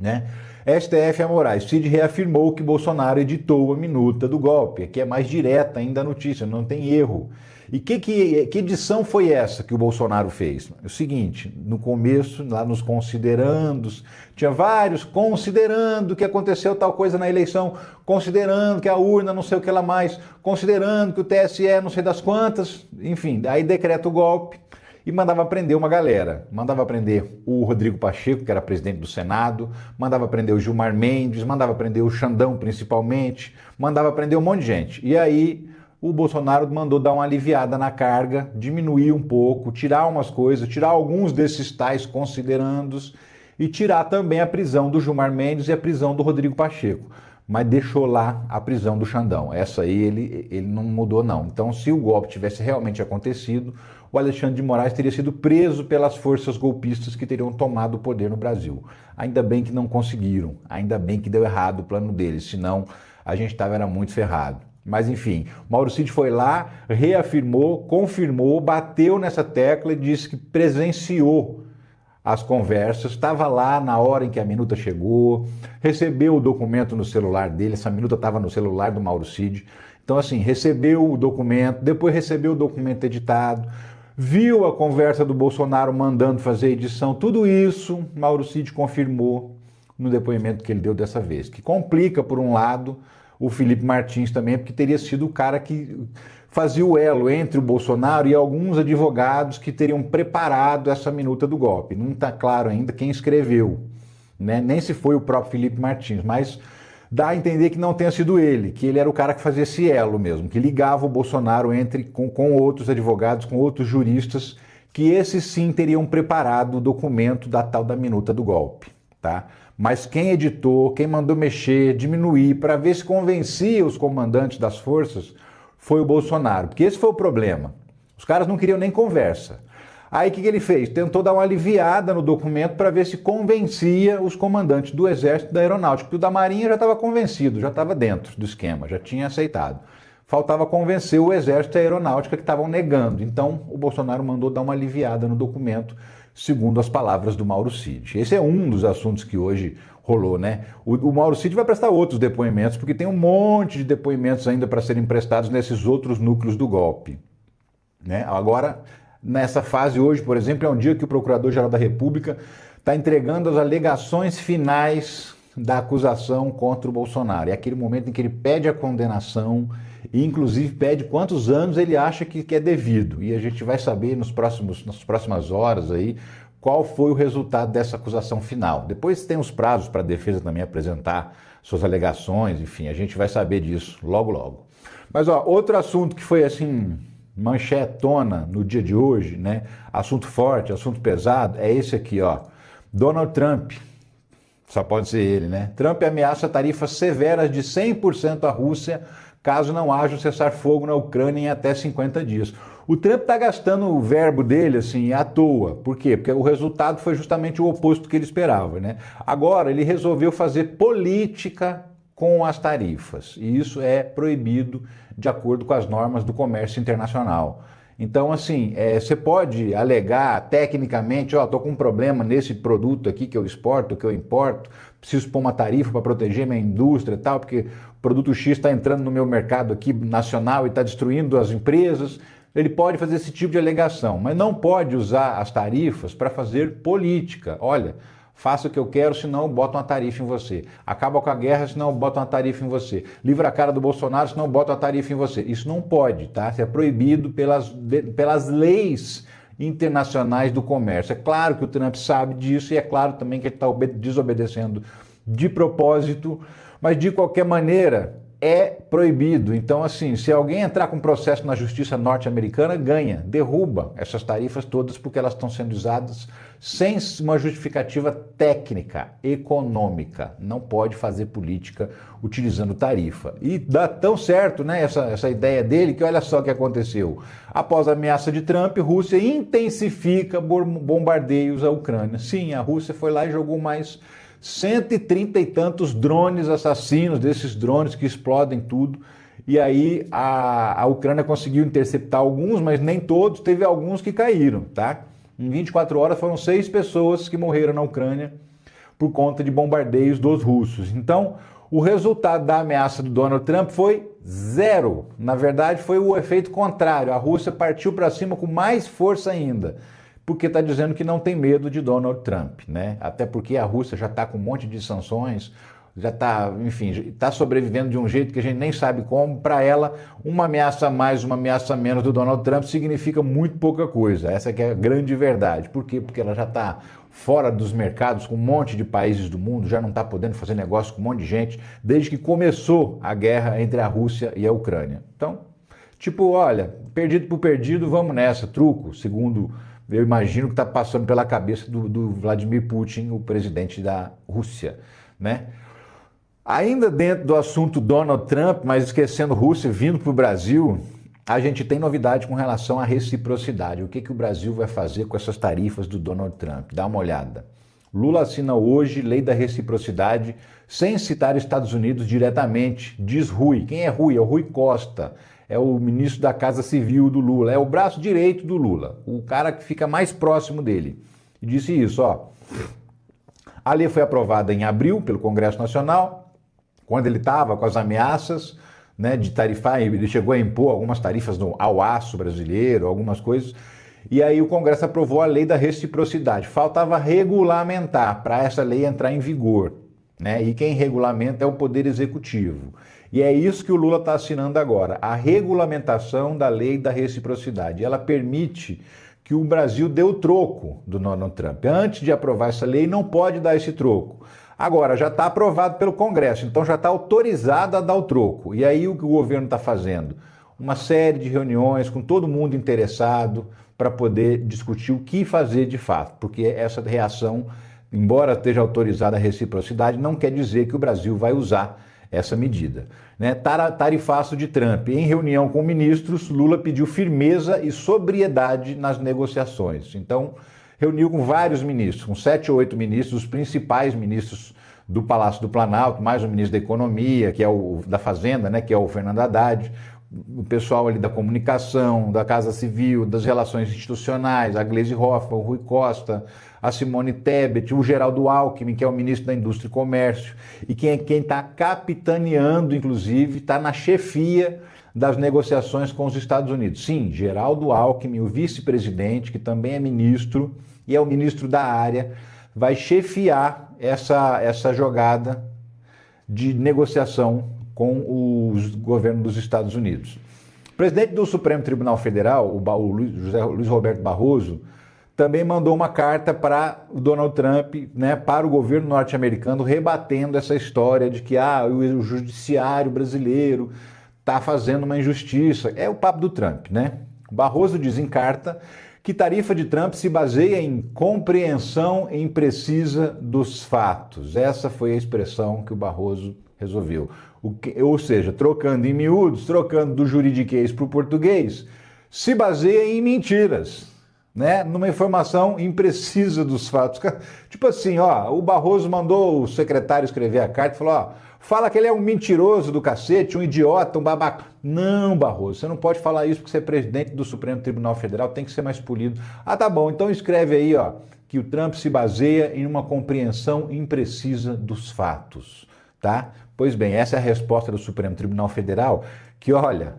né? STF e Moraes. Cid reafirmou que Bolsonaro editou a minuta do golpe. Aqui é mais direta ainda a notícia, não tem erro. E que edição foi essa que o Bolsonaro fez? É o seguinte, no começo, lá nos considerandos, tinha vários considerando que aconteceu tal coisa na eleição, considerando que a urna não sei o que lá mais, considerando que o TSE não sei das quantas, enfim, aí decreta o golpe e mandava prender uma galera. Mandava prender o Rodrigo Pacheco, que era presidente do Senado, mandava prender o Gilmar Mendes, mandava prender o Xandão principalmente, mandava prender um monte de gente. E aí o Bolsonaro mandou dar uma aliviada na carga, diminuir um pouco, tirar umas coisas, tirar alguns desses tais considerandos e tirar também a prisão do Gilmar Mendes e a prisão do Rodrigo Pacheco. Mas deixou lá a prisão do Xandão. Essa aí ele não mudou não. Então, se o golpe tivesse realmente acontecido, o Alexandre de Moraes teria sido preso pelas forças golpistas que teriam tomado o poder no Brasil. Ainda bem que não conseguiram, ainda bem que deu errado o plano deles, senão a gente era muito ferrado. Mas enfim, Mauro Cid foi lá, reafirmou, confirmou, bateu nessa tecla e disse que presenciou as conversas, estava lá na hora em que a minuta chegou, recebeu o documento no celular dele, essa minuta estava no celular do Mauro Cid. Então assim, recebeu o documento, depois recebeu o documento editado, viu a conversa do Bolsonaro mandando fazer edição, tudo isso Mauro Cid confirmou no depoimento que ele deu dessa vez, que complica por um lado o Felipe Martins também, porque teria sido o cara que fazia o elo entre o Bolsonaro e alguns advogados que teriam preparado essa minuta do golpe. Não está claro ainda quem escreveu, né? Nem se foi o próprio Felipe Martins, mas dá a entender que não tenha sido ele, que ele era o cara que fazia esse elo mesmo, que ligava o Bolsonaro com outros advogados, com outros juristas, que esses sim teriam preparado o documento da tal da minuta do golpe, tá? Mas quem editou, quem mandou mexer, diminuir, para ver se convencia os comandantes das forças, foi o Bolsonaro. Porque esse foi o problema. Os caras não queriam nem conversa. Aí o que ele fez? Tentou dar uma aliviada no documento para ver se convencia os comandantes do Exército e da Aeronáutica. Porque o da Marinha já estava convencido, já estava dentro do esquema, já tinha aceitado. Faltava convencer o Exército e a Aeronáutica que estavam negando. Então o Bolsonaro mandou dar uma aliviada no documento, segundo as palavras do Mauro Cid. Esse é um dos assuntos que hoje rolou, né? O Mauro Cid vai prestar outros depoimentos, porque tem um monte de depoimentos ainda para serem prestados nesses outros núcleos do golpe, né? Agora, nessa fase hoje, por exemplo, é um dia que o Procurador-Geral da República está entregando as alegações finais da acusação contra o Bolsonaro. É aquele momento em que ele pede a condenação e, inclusive, pede quantos anos ele acha que é devido. E a gente vai saber nas próximas horas aí qual foi o resultado dessa acusação final. Depois tem os prazos para a defesa também apresentar suas alegações, enfim, a gente vai saber disso logo, logo. Mas, ó, outro assunto que foi, assim, manchetona no dia de hoje, né? Assunto forte, assunto pesado, é esse aqui, ó. Donald Trump, só pode ser ele, né? Trump ameaça tarifas severas de 100% à Rússia caso não haja um cessar-fogo na Ucrânia em até 50 dias. O Trump está gastando o verbo dele assim à toa. Por quê? Porque o resultado foi justamente o oposto que ele esperava, né? Agora ele resolveu fazer política com as tarifas e isso é proibido de acordo com as normas do comércio internacional. Então, assim, você pode alegar tecnicamente, ó, tô com um problema nesse produto aqui que eu exporto, que eu importo, preciso pôr uma tarifa para proteger minha indústria e tal, porque o produto X está entrando no meu mercado aqui nacional e está destruindo as empresas. Ele pode fazer esse tipo de alegação, mas não pode usar as tarifas para fazer política. Olha, faça o que eu quero, senão eu boto uma tarifa em você. Acaba com a guerra, senão eu boto uma tarifa em você. Livra a cara do Bolsonaro, senão eu boto uma tarifa em você. Isso não pode, tá? Isso é proibido pelas leis internacionais do comércio. É claro que o Trump sabe disso e é claro também que ele está desobedecendo de propósito, mas de qualquer maneira é proibido. Então, assim, se alguém entrar com processo na justiça norte-americana, ganha, derruba essas tarifas todas porque elas estão sendo usadas sem uma justificativa técnica, econômica. Não pode fazer política utilizando tarifa. E dá tão certo, né, essa ideia dele, que olha só o que aconteceu. Após a ameaça de Trump, Rússia intensifica bombardeios à Ucrânia. Sim, a Rússia foi lá e jogou mais 130 e tantos drones assassinos, desses drones que explodem tudo. E aí a Ucrânia conseguiu interceptar alguns, mas nem todos, teve alguns que caíram, tá? Em 24 horas foram 6 pessoas que morreram na Ucrânia por conta de bombardeios dos russos. Então, o resultado da ameaça do Donald Trump foi zero. Na verdade, foi o efeito contrário. A Rússia partiu para cima com mais força ainda, porque está dizendo que não tem medo de Donald Trump, né? Até porque a Rússia já está com um monte de sanções, já está, enfim, está sobrevivendo de um jeito que a gente nem sabe como. Para ela, uma ameaça a mais, uma ameaça a menos do Donald Trump significa muito pouca coisa. Essa que é a grande verdade. Por quê? Porque ela já está fora dos mercados com um monte de países do mundo, já não está podendo fazer negócio com um monte de gente, desde que começou a guerra entre a Rússia e a Ucrânia. Então, tipo, olha, perdido por perdido, vamos nessa, truco, segundo eu imagino que está passando pela cabeça do Vladimir Putin, o presidente da Rússia, né? Ainda dentro do assunto Donald Trump, mas esquecendo Rússia, vindo para o Brasil, a gente tem novidade com relação à reciprocidade. O que o Brasil vai fazer com essas tarifas do Donald Trump? Dá uma olhada. Lula assina hoje lei da reciprocidade sem citar Estados Unidos diretamente, diz Rui. Quem é Rui? É o Rui Costa, é o ministro da Casa Civil do Lula, é o braço direito do Lula, o cara que fica mais próximo dele. E disse isso, ó. A lei foi aprovada em abril pelo Congresso Nacional, quando ele estava com as ameaças, né, de tarifar, ele chegou a impor algumas tarifas ao aço brasileiro, algumas coisas, e aí o Congresso aprovou a lei da reciprocidade. Faltava regulamentar para essa lei entrar em vigor, né? E quem regulamenta é o Poder Executivo. E é isso que o Lula está assinando agora, a regulamentação da lei da reciprocidade. Ela permite que o Brasil dê o troco do Donald Trump. Antes de aprovar essa lei, não pode dar esse troco. Agora, já está aprovado pelo Congresso, então já está autorizado a dar o troco. E aí o que o governo está fazendo? Uma série de reuniões com todo mundo interessado para poder discutir o que fazer de fato, porque essa reação, embora esteja autorizada a reciprocidade, não quer dizer que o Brasil vai usar essa medida, né? Tarifaço de Trump. Em reunião com ministros, Lula pediu firmeza e sobriedade nas negociações. Então, reuniu com vários ministros, com 7 ou 8 ministros, os principais ministros do Palácio do Planalto, mais o ministro da Economia, que é o da Fazenda, né, que é o Fernando Haddad, o pessoal ali da comunicação, da Casa Civil, das relações institucionais, a Gleisi Hoffmann, o Rui Costa, a Simone Tebet, o Geraldo Alckmin, que é o ministro da Indústria e Comércio, e quem está capitaneando, inclusive, está na chefia das negociações com os Estados Unidos. Sim, Geraldo Alckmin, o vice-presidente, que também é ministro, e é o ministro da área, vai chefiar essa jogada de negociação com o governo dos Estados Unidos. O presidente do Supremo Tribunal Federal, o Luiz Roberto Barroso, também mandou uma carta para o Donald Trump, né, para o governo norte-americano, rebatendo essa história de que o judiciário brasileiro está fazendo uma injustiça. É o papo do Trump, né? O Barroso diz em carta que tarifa de Trump se baseia em compreensão imprecisa dos fatos. Essa foi a expressão que o Barroso resolveu. Ou seja, trocando em miúdos, trocando do juridiquês para o português, se baseia em mentiras, né? Numa informação imprecisa dos fatos. Tipo assim, ó, o Barroso mandou o secretário escrever a carta e falou, ó, fala que ele é um mentiroso do cacete, um idiota, um babaca. Não, Barroso, você não pode falar isso porque você é presidente do Supremo Tribunal Federal, tem que ser mais polido. Ah, tá bom, então escreve aí, ó, que o Trump se baseia em uma compreensão imprecisa dos fatos, tá? Pois bem, essa é a resposta do Supremo Tribunal Federal, que, olha,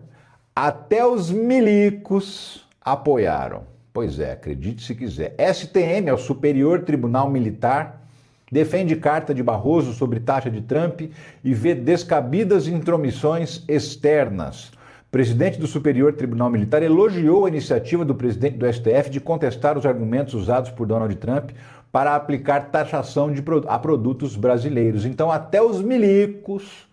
até os milicos apoiaram. Pois é, acredite se quiser. STM, é o Superior Tribunal Militar, defende carta de Barroso sobre taxa de Trump e vê descabidas intromissões externas. O presidente do Superior Tribunal Militar elogiou a iniciativa do presidente do STF de contestar os argumentos usados por Donald Trump para aplicar taxação a produtos brasileiros. Então, até os milicos,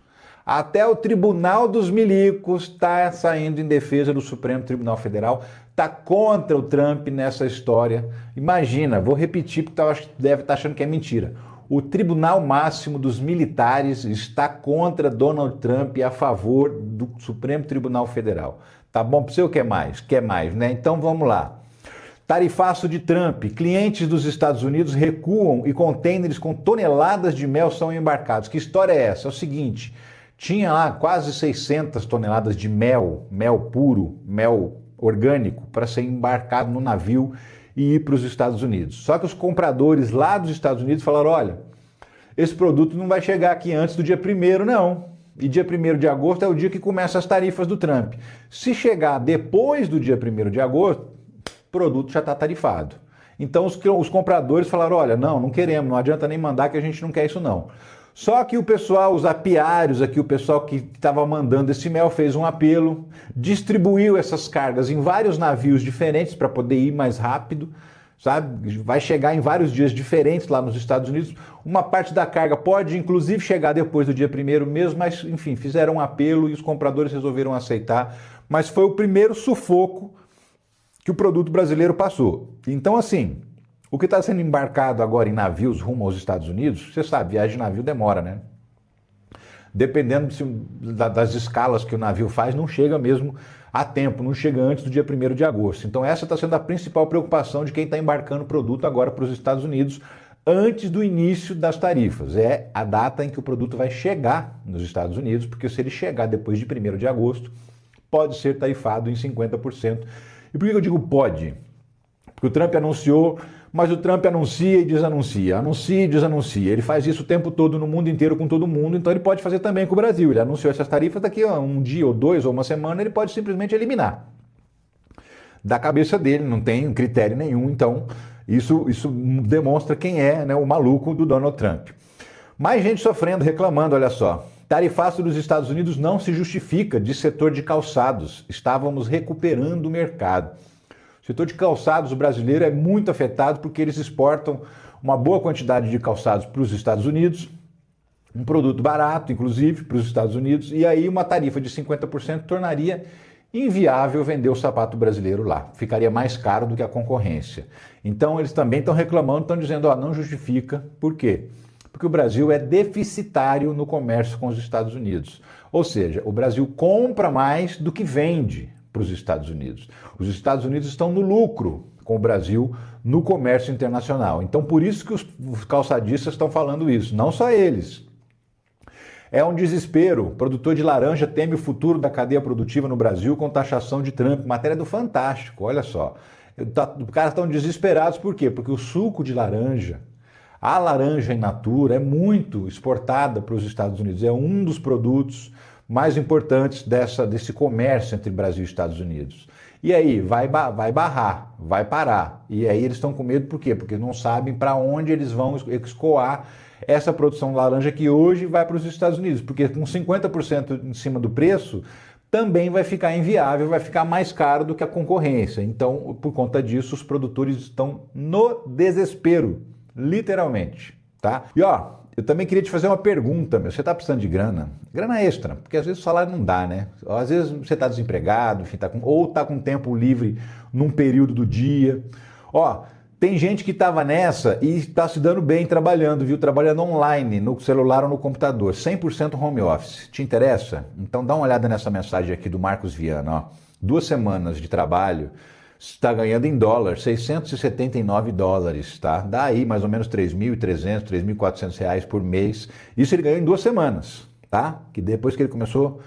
até o Tribunal dos Milicos está saindo em defesa do Supremo Tribunal Federal, está contra o Trump nessa história. Imagina, vou repetir porque acho que deve estar achando que é mentira. O Tribunal Máximo dos Militares está contra Donald Trump e a favor do Supremo Tribunal Federal. Tá bom para você ou quer mais? Quer mais, né? Então vamos lá. Tarifaço de Trump. Clientes dos Estados Unidos recuam e contêineres com toneladas de mel são embarcados. Que história é essa? É o seguinte, tinha lá quase 600 toneladas de mel puro, mel orgânico, para ser embarcado no navio e ir para os Estados Unidos. Só que os compradores lá dos Estados Unidos falaram, olha, esse produto não vai chegar aqui antes do dia 1º, não. E dia 1º de agosto é o dia que começam as tarifas do Trump. Se chegar depois do dia 1º de agosto, o produto já está tarifado. Então os compradores falaram, olha, não queremos, não adianta nem mandar que a gente não quer isso não. Só que o pessoal, os apiários aqui, o pessoal que estava mandando esse mel fez um apelo, distribuiu essas cargas em vários navios diferentes para poder ir mais rápido, sabe? Vai chegar em vários dias diferentes lá nos Estados Unidos. Uma parte da carga pode, inclusive, chegar depois do dia 1º mesmo, mas, enfim, fizeram um apelo e os compradores resolveram aceitar. Mas foi o primeiro sufoco que o produto brasileiro passou. Então, assim, o que está sendo embarcado agora em navios rumo aos Estados Unidos, você sabe, viagem de navio demora, né? Dependendo das escalas que o navio faz, não chega mesmo a tempo, não chega antes do dia 1º de agosto. Então essa está sendo a principal preocupação de quem está embarcando produto agora para os Estados Unidos antes do início das tarifas. É a data em que o produto vai chegar nos Estados Unidos, porque se ele chegar depois de 1º de agosto, pode ser tarifado em 50%. E por que eu digo pode? Porque o Trump anunciou, mas o Trump anuncia e desanuncia, anuncia e desanuncia. Ele faz isso o tempo todo no mundo inteiro com todo mundo, então ele pode fazer também com o Brasil. Ele anunciou essas tarifas, daqui a um dia ou 2 ou uma semana ele pode simplesmente eliminar. Da cabeça dele, não tem critério nenhum, então isso demonstra quem é, né, o maluco do Donald Trump. Mais gente sofrendo, reclamando, olha só. Tarifaço dos Estados Unidos não se justifica, diz setor de calçados. Estávamos recuperando o mercado. O setor de calçados brasileiro é muito afetado porque eles exportam uma boa quantidade de calçados para os Estados Unidos, um produto barato, inclusive, para os Estados Unidos, e aí uma tarifa de 50% tornaria inviável vender o sapato brasileiro lá. Ficaria mais caro do que a concorrência. Então eles também estão reclamando, estão dizendo, ó, não justifica. Por quê? Porque o Brasil é deficitário no comércio com os Estados Unidos. Ou seja, o Brasil compra mais do que vende para os Estados Unidos. Os Estados Unidos estão no lucro com o Brasil no comércio internacional. Então, por isso que os calçadistas estão falando isso, não só eles. É um desespero. O produtor de laranja teme o futuro da cadeia produtiva no Brasil com taxação de Trump. Matéria do Fantástico, olha só. Os caras estão desesperados, por quê? Porque o suco de laranja, a laranja in natura, é muito exportada para os Estados Unidos. É um dos produtos mais importantes desse comércio entre Brasil e Estados Unidos. E aí, vai barrar, vai parar. E aí eles estão com medo, por quê? Porque não sabem para onde eles vão escoar essa produção de laranja que hoje vai para os Estados Unidos. Porque com 50% em cima do preço, também vai ficar inviável, vai ficar mais caro do que a concorrência. Então, por conta disso, os produtores estão no desespero, literalmente, tá? E ó, eu também queria te fazer uma pergunta, meu. Você está precisando de grana? Grana extra, porque às vezes o salário não dá, né? Às vezes você está desempregado, enfim, ou está com tempo livre num período do dia. Ó, tem gente que estava nessa e está se dando bem trabalhando, viu? Trabalhando online, no celular ou no computador, 100% home office. Te interessa? Então dá uma olhada nessa mensagem aqui do Marcos Viana, ó. 2 semanas de trabalho, está ganhando em dólar, 679 dólares, tá? Dá aí mais ou menos 3.300, 3.400 reais por mês. Isso ele ganhou em 2 semanas, tá? Que depois que ele começou,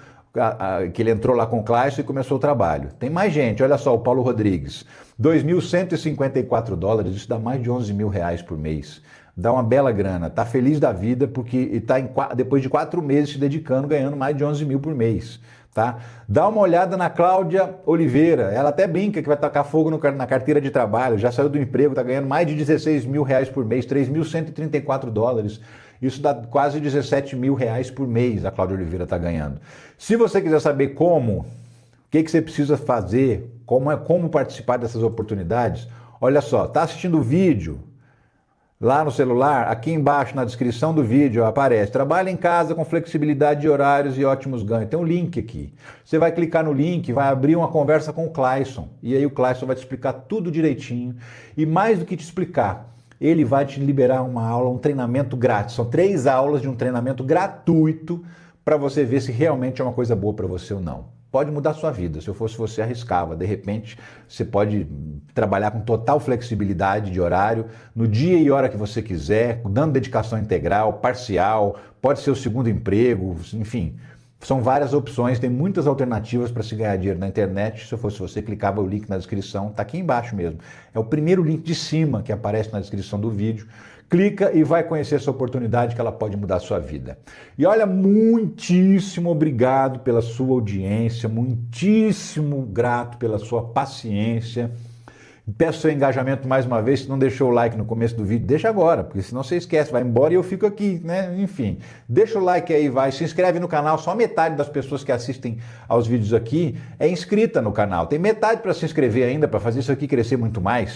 que ele entrou lá com o Clayson e começou o trabalho. Tem mais gente, olha só, o Paulo Rodrigues, 2.154 dólares, isso dá mais de 11 mil reais por mês. Dá uma bela grana, tá feliz da vida porque está depois de 4 meses se dedicando, ganhando mais de 11 mil por mês. Tá? Dá uma olhada na Cláudia Oliveira, ela até brinca que vai tacar fogo na carteira de trabalho, já saiu do emprego, está ganhando mais de 16 mil reais por mês, 3.134 dólares, isso dá quase 17 mil reais por mês a Cláudia Oliveira está ganhando. Se você quiser saber como, o que você precisa fazer, como participar dessas oportunidades, olha só, está assistindo o vídeo lá no celular, aqui embaixo na descrição do vídeo aparece, trabalha em casa com flexibilidade de horários e ótimos ganhos. Tem um link aqui. Você vai clicar no link, vai abrir uma conversa com o Clayson. E aí o Clayson vai te explicar tudo direitinho. E mais do que te explicar, ele vai te liberar uma aula, um treinamento grátis. São 3 aulas de um treinamento gratuito para você ver se realmente é uma coisa boa para você ou não. Pode mudar a sua vida. Se eu fosse você, arriscava. De repente, você pode trabalhar com total flexibilidade de horário, no dia e hora que você quiser, dando dedicação integral, parcial, pode ser o segundo emprego, enfim. São várias opções, tem muitas alternativas para se ganhar dinheiro na internet. Se eu fosse você, clicava o link na descrição, está aqui embaixo mesmo. É o primeiro link de cima que aparece na descrição do vídeo. Clica e vai conhecer essa oportunidade que ela pode mudar a sua vida. E olha, muitíssimo obrigado pela sua audiência, muitíssimo grato pela sua paciência. Peço seu engajamento mais uma vez. Se não deixou o like no começo do vídeo, deixa agora, porque senão você esquece, vai embora e eu fico aqui, né? Enfim, deixa o like aí, vai, se inscreve no canal. Só metade das pessoas que assistem aos vídeos aqui é inscrita no canal. Tem metade para se inscrever ainda, para fazer isso aqui crescer muito mais.